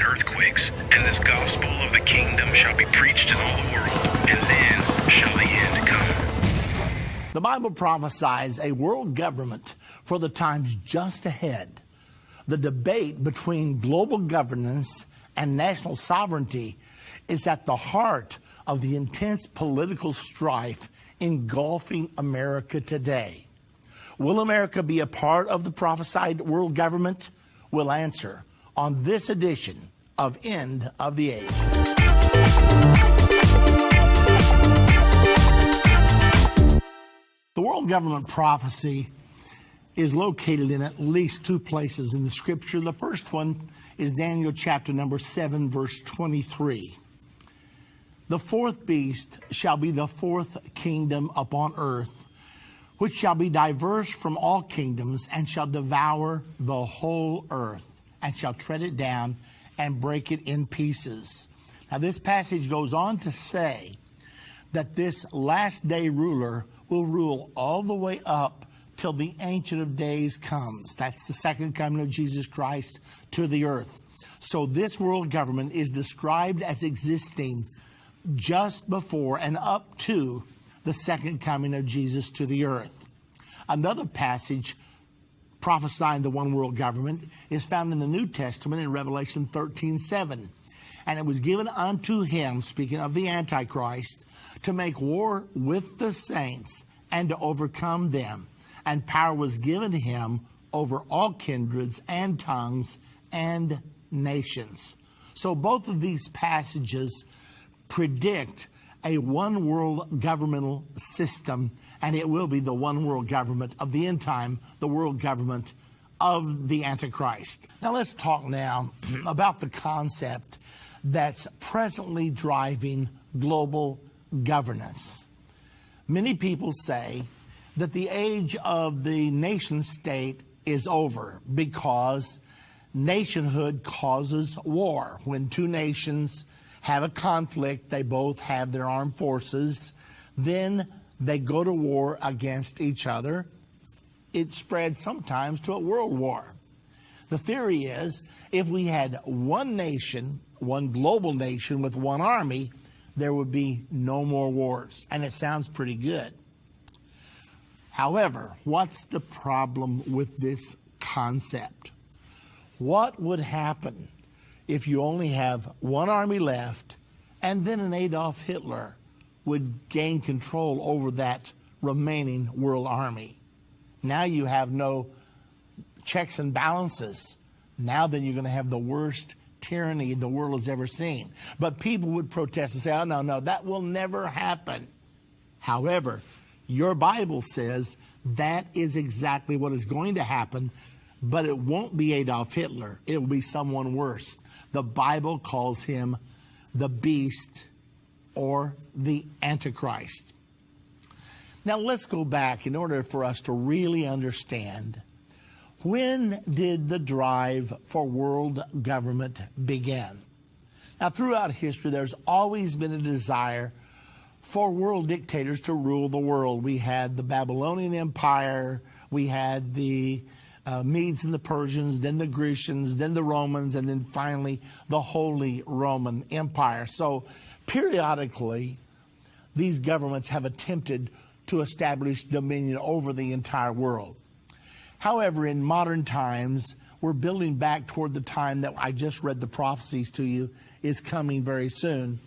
earthquakes, and this gospel of the kingdom shall be preached in all the world, and then shall the end come. The Bible prophesies a world government for the times just ahead. The debate between global governance and national sovereignty is at the heart of the intense political strife engulfing America today. Will America be a part of the prophesied world government? We'll answer on this edition of End of the Age. The world government prophecy is located in at least two places in the scripture. The first one is Daniel chapter number 7, verse 23. The fourth beast shall be the fourth kingdom upon earth, which shall be diverse from all kingdoms, and shall devour the whole earth, and shall tread it down and break it in pieces. Now this passage goes on to say that this last day ruler will rule all the way up till the Ancient of Days comes. That's the second coming of Jesus Christ to the earth. So this world government is described as existing just before and up to the second coming of Jesus to the earth. Another passage prophesying the one world government is found in the New Testament in Revelation 13:7. And it was given unto him, speaking of the Antichrist, to make war with the saints and to overcome them. And power was given him over all kindreds and tongues and nations. So both of these passages predict a one world governmental system, and it will be the one world government of the end time, the world government of the Antichrist. Now let's talk now about the concept that's presently driving global governance. Many people say that the age of the nation state is over because nationhood causes war. When two nations have a conflict, they both have their armed forces, then they go to war against each other. It spreads sometimes to a world war. The theory is if we had one nation, one global nation with one army, there would be no more wars. And it sounds pretty good. However, what's the problem with this concept? What would happen if you only have one army left and then an Adolf Hitler would gain control over that remaining world army? Now you have no checks and balances. Now then you're going to have the worst tyranny the world has ever seen. But people would protest and say, oh, no, that will never happen. However, your Bible says that is exactly what is going to happen, but it won't be Adolf Hitler. It will be someone worse. The Bible calls him the beast or the Antichrist. Now let's go back in order for us to really understand, when did the drive for world government begin? Now throughout history, there's always been a desire for world dictators to rule the world. We had the Babylonian Empire, we had the Medes and the Persians, then the Grecians, then the Romans, and then finally the Holy Roman Empire. So periodically, these governments have attempted to establish dominion over the entire world. However, in modern times, we're building back toward the time that I just read the prophecies to you is coming very soon.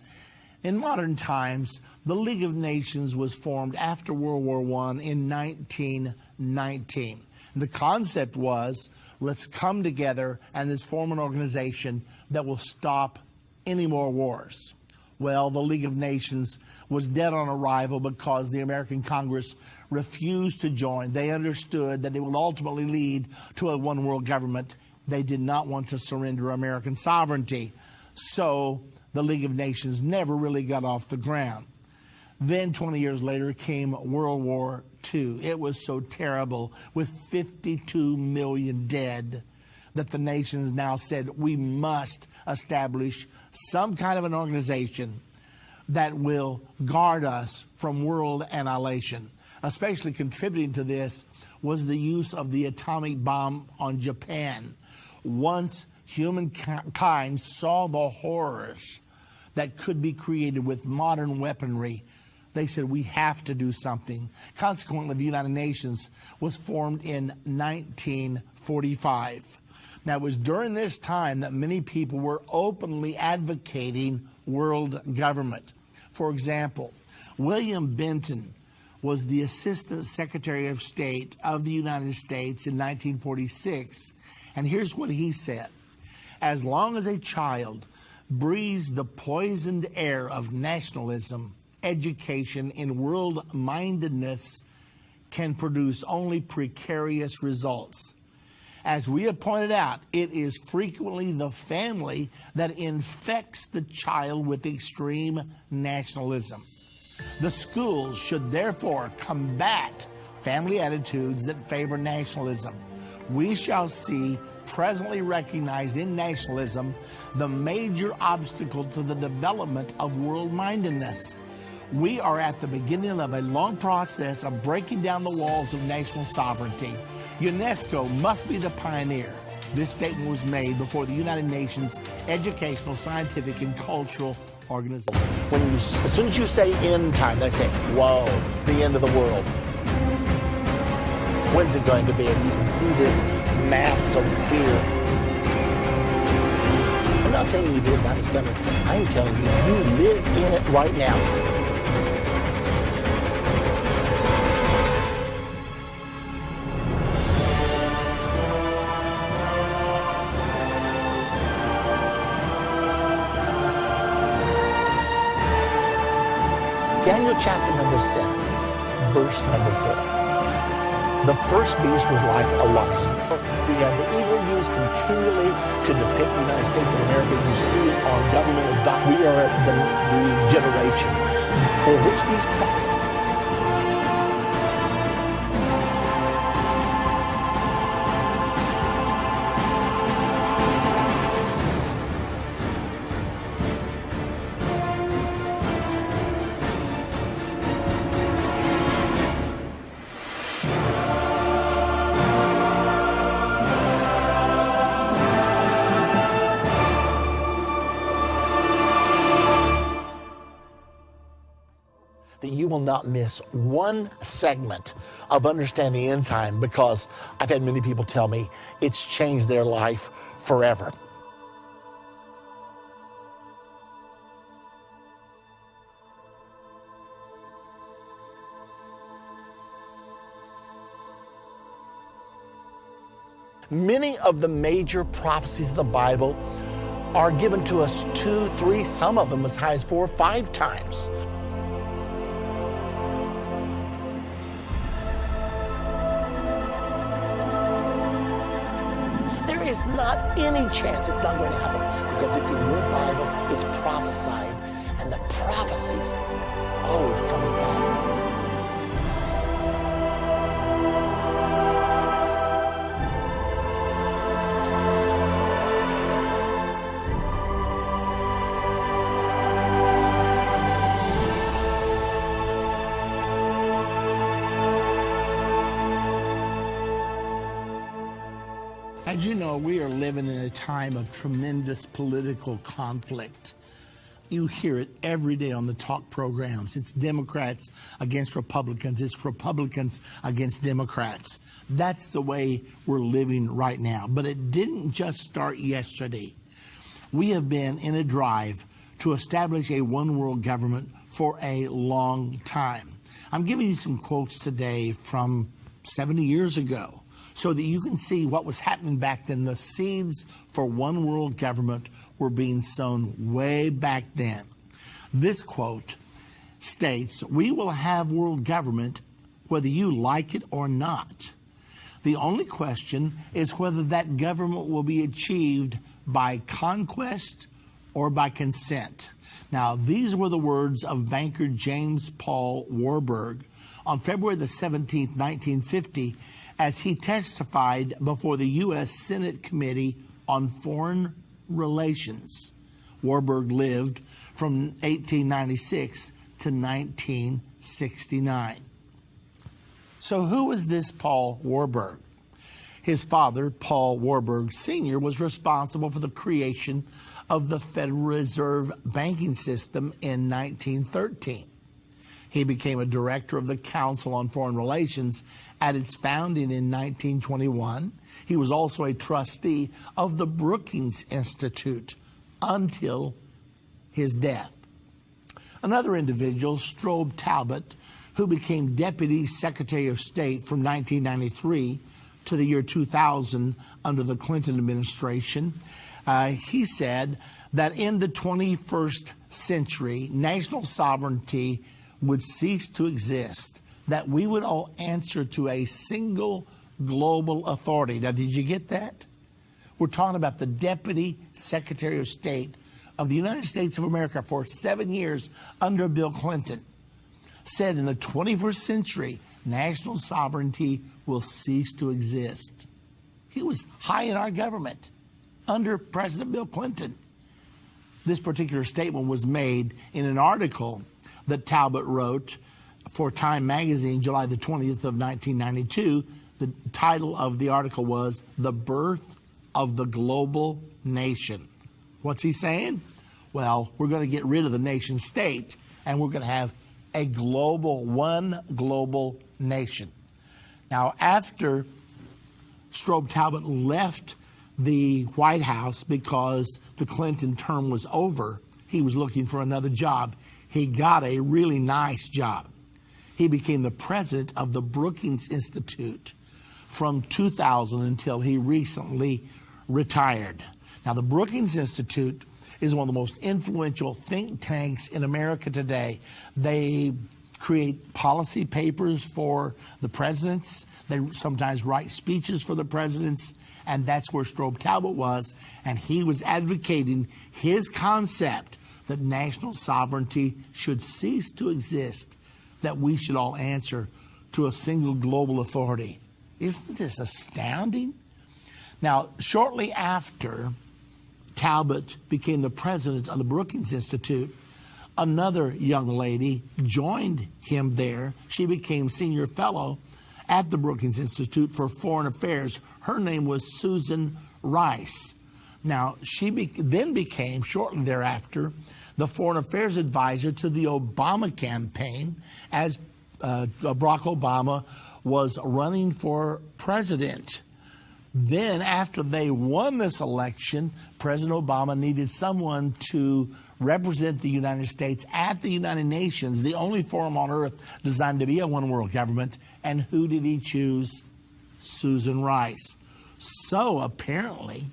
In modern times, the League of Nations was formed after World War I in 1919. The concept was, let's come together and let's form an organization that will stop any more wars. Well, the League of Nations was dead on arrival because the American Congress refused to join. They understood that it would ultimately lead to a one world government. They did not want to surrender American sovereignty. So the League of Nations never really got off the ground. Then 20 years later came World War II. It was so terrible, with 52 million dead, that the nations now said we must establish some kind of an organization that will guard us from world annihilation. Especially contributing to this was the use of the atomic bomb on Japan. Once humankind saw the horrors that could be created with modern weaponry, they said, we have to do something. Consequently, the United Nations was formed in 1945. Now, it was during this time that many people were openly advocating world government. For example, William Benton was the Assistant Secretary of State of the United States in 1946. And here's what he said. As long as a child breathes the poisoned air of nationalism, education and world-mindedness can produce only precarious results. As we have pointed out, it is frequently the family that infects the child with extreme nationalism. The schools should therefore combat family attitudes that favor nationalism. We shall see presently recognized in nationalism the major obstacle to the development of world-mindedness. We are at the beginning of a long process of breaking down the walls of national sovereignty. UNESCO must be the pioneer. This statement was made before the United Nations Educational, Scientific, and Cultural Organization. As soon as you say end time, they say, whoa, the end of the world. When's it going to be? And you can see this mask of fear. I'm not telling you the end time is coming. I'm telling you, you live in it right now. Daniel chapter number 7, verse number 4. The first beast was like a lion. We have the eagle used continually to depict the United States of America. You see it on governmental documents. We are at the generation for which these that you will not miss one segment of understanding end time, because I've had many people tell me it's changed their life forever. Many of the major prophecies of the Bible are given to us 2, 3, some of them as high as 4 or 5 times. There is not any chance it's not going to happen, because it's in your Bible, it's prophesied, and the prophecies always coming back. As you know, we are living in a time of tremendous political conflict. You hear it every day on the talk programs. It's Democrats against Republicans. It's Republicans against Democrats. That's the way we're living right now. But it didn't just start yesterday. We have been in a drive to establish a one-world government for a long time. I'm giving you some quotes today from 70 years ago, so that you can see what was happening back then. The seeds for one world government were being sown way back then. This quote states, "We will have world government whether you like it or not. The only question is whether that government will be achieved by conquest or by consent." Now, these were the words of banker James Paul Warburg on February the 17th, 1950, as he testified before the U.S. Senate Committee on Foreign Relations. Warburg lived from 1896 to 1969. So who is this Paul Warburg? His father, Paul Warburg Sr., was responsible for the creation of the Federal Reserve banking system in 1913. He became a director of the Council on Foreign Relations at its founding in 1921. He was also a trustee of the Brookings Institute until his death. Another individual, Strobe Talbott, who became Deputy Secretary of State from 1993 to the year 2000 under the Clinton administration, he said that in the 21st century, national sovereignty would cease to exist, that we would all answer to a single global authority. Now, did you get that? We're talking about the Deputy Secretary of State of the United States of America for 7 years under Bill Clinton, said in the 21st century, national sovereignty will cease to exist. He was high in our government under President Bill Clinton. This particular statement was made in an article that Talbott wrote for Time magazine, July the 20th of 1992. The title of the article was "The Birth of the Global Nation." What's he saying? Well, we're going to get rid of the nation state, and we're going to have a global, one global nation. Now, after Strobe Talbott left the White House because the Clinton term was over, he was looking for another job. He got a really nice job. He became the president of the Brookings Institute from 2000 until he recently retired. Now, the Brookings Institute is one of the most influential think tanks in America today. They create policy papers for the presidents. They sometimes write speeches for the presidents, and that's where Strobe Talbott was, and he was advocating his concept that national sovereignty should cease to exist, that we should all answer to a single global authority. Isn't this astounding? Now, shortly after Talbott became the president of the Brookings Institute, another young lady joined him there. She became senior fellow at the Brookings Institute for Foreign Affairs. Her name was Susan Rice. Now, she then became, shortly thereafter, the foreign affairs advisor to the Obama campaign as Barack Obama was running for president. Then, after they won this election, President Obama needed someone to represent the United States at the United Nations, the only forum on earth designed to be a one-world government. And who did he choose? Susan Rice. So, apparently,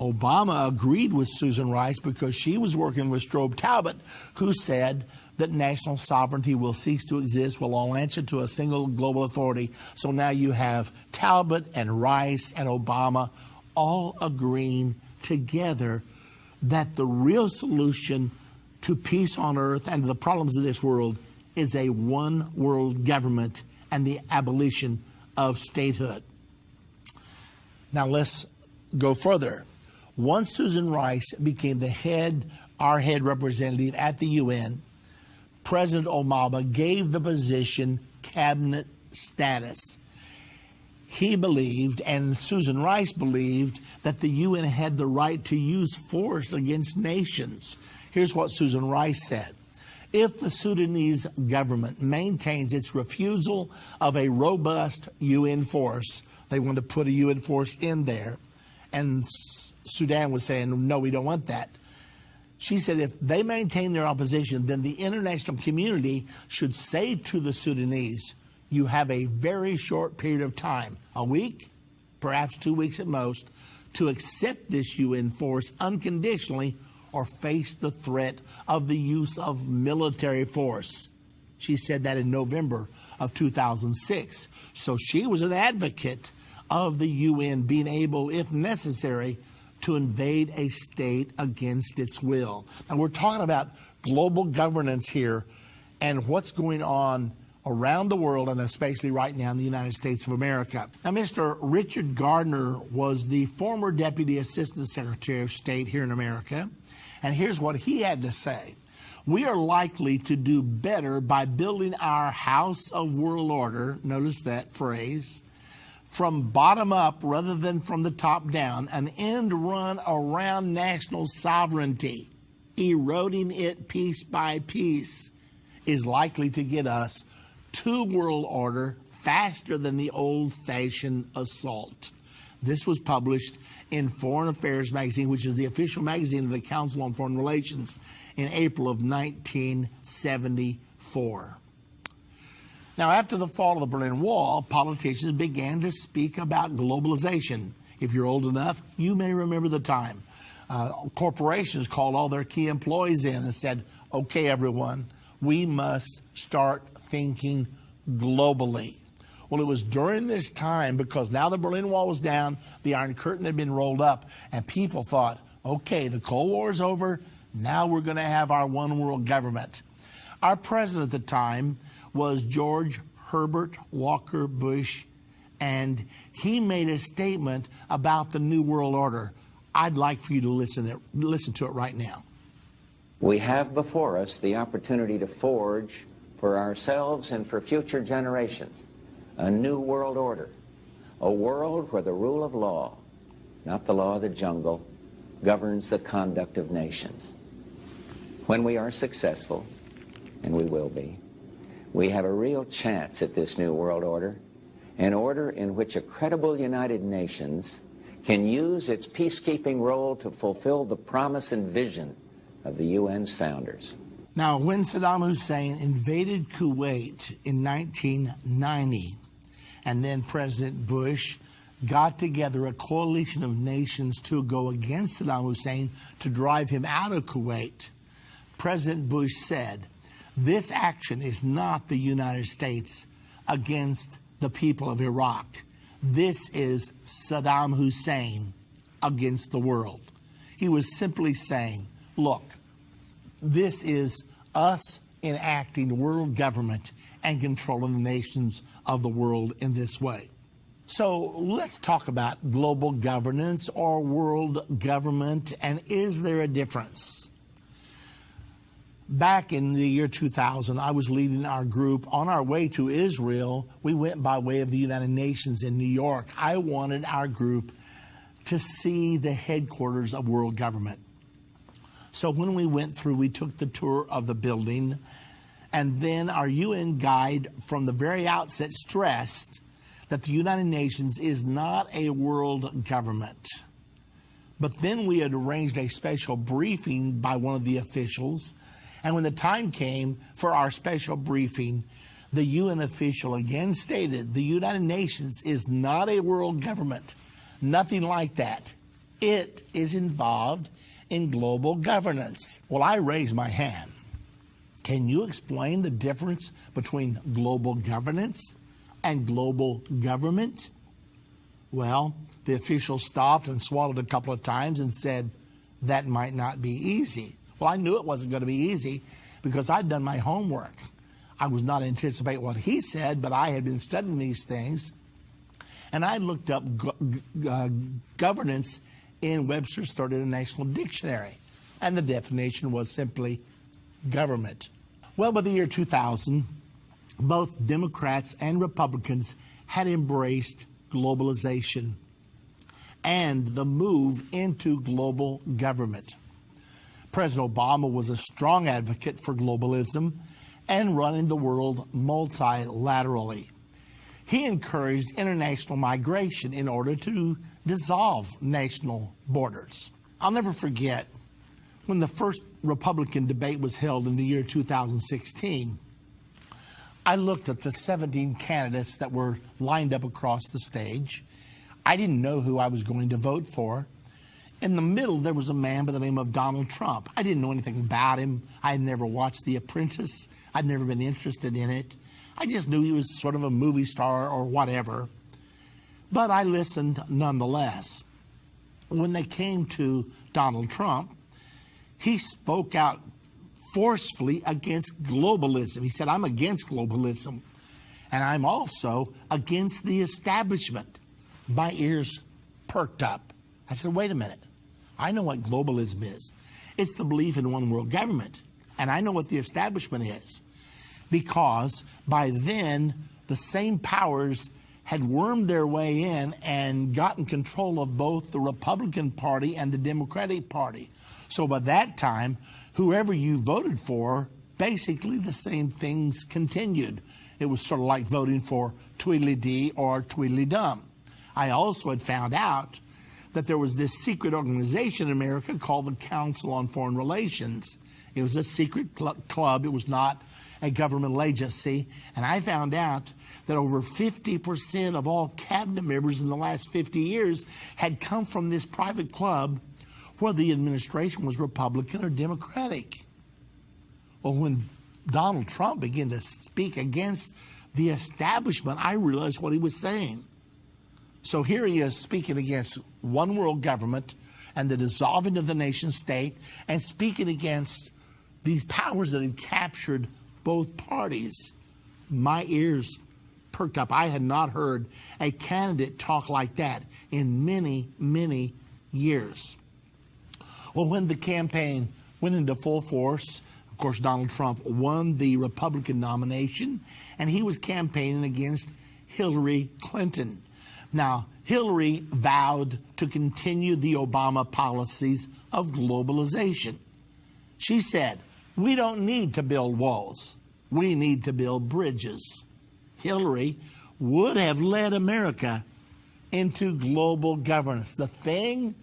Obama agreed with Susan Rice because she was working with Strobe Talbott, who said that national sovereignty will cease to exist, will all answer to a single global authority. So now you have Talbott and Rice and Obama all agreeing together that the real solution to peace on earth and to the problems of this world is a one-world government and the abolition of statehood. Now let's go further. Once Susan Rice became our head representative at the UN, President Obama gave the position cabinet status. He believed, and Susan Rice believed, that the UN had the right to use force against nations. Here's what Susan Rice said. If the Sudanese government maintains its refusal of a robust UN force, they want to put a UN force in there, and Sudan was saying, no, we don't want that. She said if they maintain their opposition, then the international community should say to the Sudanese, you have a very short period of time, a week, perhaps 2 weeks at most, to accept this UN force unconditionally or face the threat of the use of military force. She said that in November of 2006. So she was an advocate of the UN being able, if necessary, to invade a state against its will. Now, we're talking about global governance here and what's going on around the world, and especially right now in the United States of America. Now, Mr. Richard Gardner was the former Deputy Assistant Secretary of State here in America, and here's what he had to say. We are likely to do better by building our house of world order, notice that phrase, from bottom up rather than from the top down, an end run around national sovereignty, eroding it piece by piece, is likely to get us to world order faster than the old-fashioned assault. This was published in Foreign Affairs magazine, which is the official magazine of the Council on Foreign Relations, in April of 1974. Now, after the fall of the Berlin Wall, politicians began to speak about globalization. If you're old enough, you may remember the time. Corporations called all their key employees in and said, okay, everyone, we must start thinking globally. Well, it was during this time, because now the Berlin Wall was down, the Iron Curtain had been rolled up, and people thought, okay, the Cold War is over, now we're going to have our one world government. Our president at the time was George Herbert Walker Bush, and he made a statement about the New World Order. I'd like for you to listen to it right now. We have before us the opportunity to forge for ourselves and for future generations a new world order, a world where the rule of law, not the law of the jungle, governs the conduct of nations. When we are successful, and we will be, we have a real chance at this new world order, an order in which a credible United Nations can use its peacekeeping role to fulfill the promise and vision of the UN's founders. Now, when Saddam Hussein invaded Kuwait in 1990, and then President Bush got together a coalition of nations to go against Saddam Hussein to drive him out of Kuwait, President Bush said, this action is not the United States against the people of Iraq. This is Saddam Hussein against the world. He was simply saying, look, this is us enacting world government and controlling the nations of the world in this way. So let's talk about global governance or world government, and is there a difference? Back in the year 2000, I was leading our group on our way to Israel. We went by way of the United Nations in New York. I wanted our group to see the headquarters of world government. So when we went through, we took the tour of the building, and then our UN guide from the very outset stressed that the United Nations is not a world government. But then we had arranged a special briefing by one of the officials, and when the time came for our special briefing, the UN official again stated the United Nations is not a world government. Nothing like that. It is involved in global governance. Well, I raised my hand. Can you explain the difference between global governance and global government? Well, the official stopped and swallowed a couple of times and said, that might not be easy. Well, I knew it wasn't going to be easy because I'd done my homework. I was not anticipating what he said, but I had been studying these things. And I looked up governance in Webster's Third International Dictionary. And the definition was simply government. Well, by the year 2000, both Democrats and Republicans had embraced globalization and the move into global government. President Obama was a strong advocate for globalism and running the world multilaterally. He encouraged international migration in order to dissolve national borders. I'll never forget when the first Republican debate was held in the year 2016. I looked at the 17 candidates that were lined up across the stage. I didn't know who I was going to vote for. In the middle, there was a man by the name of Donald Trump. I didn't know anything about him. I had never watched The Apprentice. I'd never been interested in it. I just knew he was sort of a movie star or whatever. But I listened nonetheless. When they came to Donald Trump, he spoke out forcefully against globalism. He said, I'm against globalism, and I'm also against the establishment. My ears perked up. I said, wait a minute. I know what globalism is. It's the belief in one world government. And I know what the establishment is. Because by then, the same powers had wormed their way in and gotten control of both the Republican Party and the Democratic Party. So by that time, whoever you voted for, basically the same things continued. It was sort of like voting for Tweedledee or Tweedledum. I also had found out that there was this secret organization in America called the Council on Foreign Relations. It was a secret club. It was not a governmental agency. And I found out that over 50% of all cabinet members in the last 50 years had come from this private club where the administration was Republican or Democratic. Well, when Donald Trump began to speak against the establishment, I realized what he was saying. So here he is speaking against one world government and the dissolving of the nation state, and speaking against these powers that had captured both parties. My ears perked up. I had not heard a candidate talk like that in many, many years. Well, when the campaign went into full force, of course, Donald Trump won the Republican nomination, and he was campaigning against Hillary Clinton. Now, Hillary vowed to continue the Obama policies of globalization. She said, "We don't need to build walls. We need to build bridges." Hillary would have led America into global governance, the thing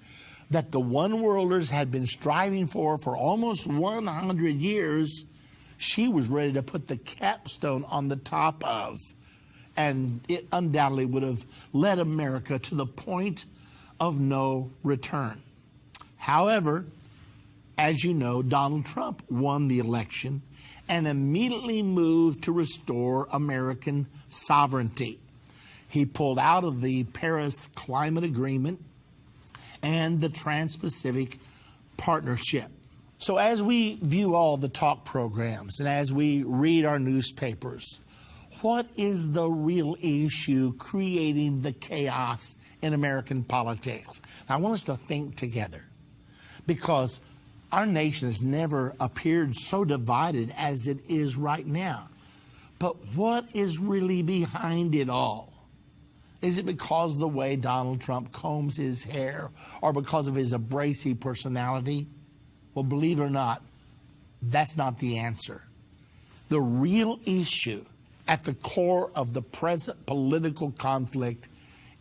that the one-worlders had been striving for almost 100 years. She was ready to put the capstone on the top of. And it undoubtedly would have led America to the point of no return. However, as you know, Donald Trump won the election and immediately moved to restore American sovereignty. He pulled out of the Paris Climate Agreement and the Trans-Pacific Partnership. So as we view all the talk programs and as we read our newspapers, what is the real issue creating the chaos in American politics? I want us to think together, because our nation has never appeared so divided as it is right now. But what is really behind it all? Is it because of the way Donald Trump combs his hair, or because of his abrasive personality? Well, believe it or not, that's not the answer. The real issue at the core of the present political conflict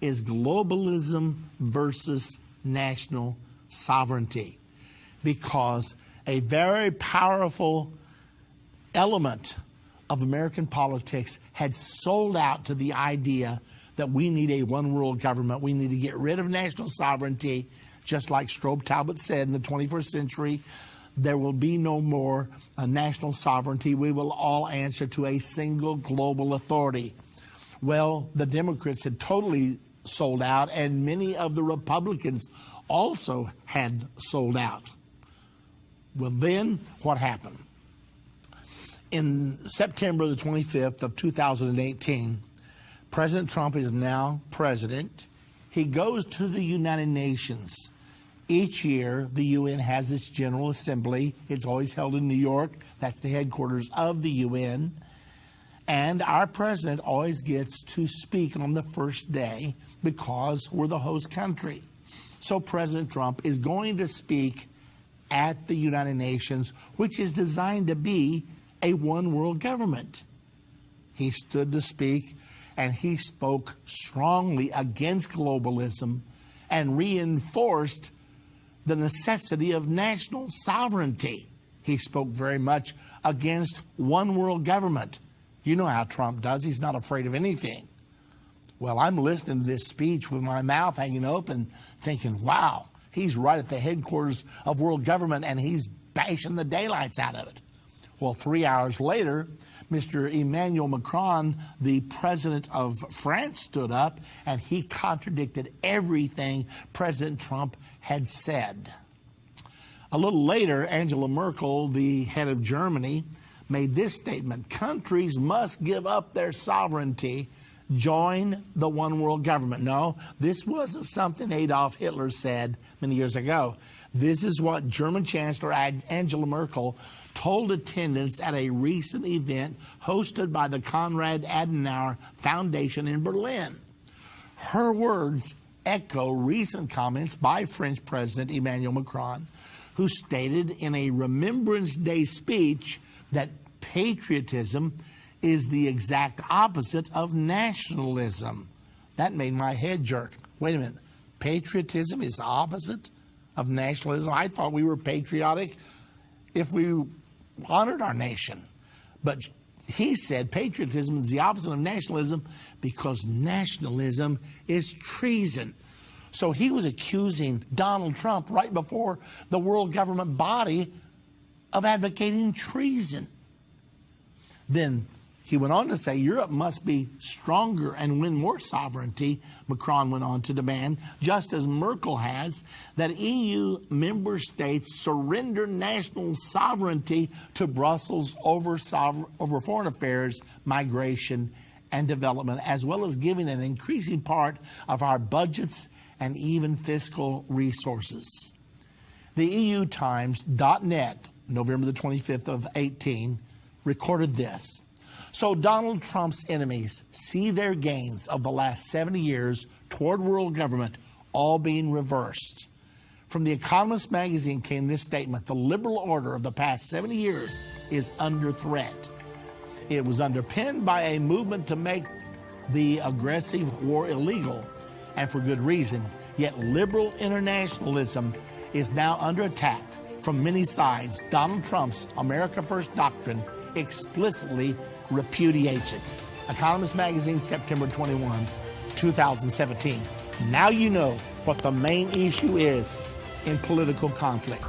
is globalism versus national sovereignty, because a very powerful element of American politics had sold out to the idea that we need a one-world government. We need to get rid of national sovereignty, just like Strobe Talbot said in the 21st century. There will be no more national sovereignty. We will all answer to a single global authority. Well, the Democrats had totally sold out, and many of the Republicans also had sold out. Well, then what happened? In September the 25th of 2018, President Trump is now president. He goes to the United Nations. Each year, the UN has its General Assembly. It's always held in New York. That's the headquarters of the UN. And our president always gets to speak on the first day because we're the host country. So President Trump is going to speak at the United Nations, which is designed to be a one-world government. He stood to speak, and he spoke strongly against globalism and reinforced the necessity of national sovereignty. He spoke very much against one world government. You know how Trump does. He's not afraid of anything. Well, I'm listening to this speech with my mouth hanging open, thinking, wow, he's right at the headquarters of world government, and he's bashing the daylights out of it. Well, 3 hours later, Mr. Emmanuel Macron, the president of France, stood up, and he contradicted everything President Trump had said. A little later, Angela Merkel, the head of Germany, made this statement: countries must give up their sovereignty, join the one world government. No, this wasn't something Adolf Hitler said many years ago. This is what German Chancellor Angela Merkel told attendants at a recent event hosted by the Konrad Adenauer Foundation in Berlin. Her words echo recent comments by French President Emmanuel Macron, who stated in a Remembrance Day speech that patriotism is the exact opposite of nationalism. That made my head jerk. Wait a minute. Patriotism is the opposite of nationalism? I thought we were patriotic if we honored our nation. But he said patriotism is the opposite of nationalism because nationalism is treason. So he was accusing Donald Trump right before the world government body of advocating treason. Then he went on to say Europe must be stronger and win more sovereignty, Macron went on to demand, just as Merkel has, that EU member states surrender national sovereignty to Brussels over foreign affairs, migration, and development, as well as giving an increasing part of our budgets and even fiscal resources. The EUTimes.net, November the 25th of 18, recorded this. So Donald Trump's enemies see their gains of the last 70 years toward world government all being reversed. From The Economist magazine came this statement: the liberal order of the past 70 years is under threat. It was underpinned by a movement to make the aggressive war illegal, and for good reason. Yet liberal internationalism is now under attack from many sides. Donald Trump's America First doctrine explicitly repudiates it. Economist magazine, September 21, 2017. Now you know what the main issue is in political conflict.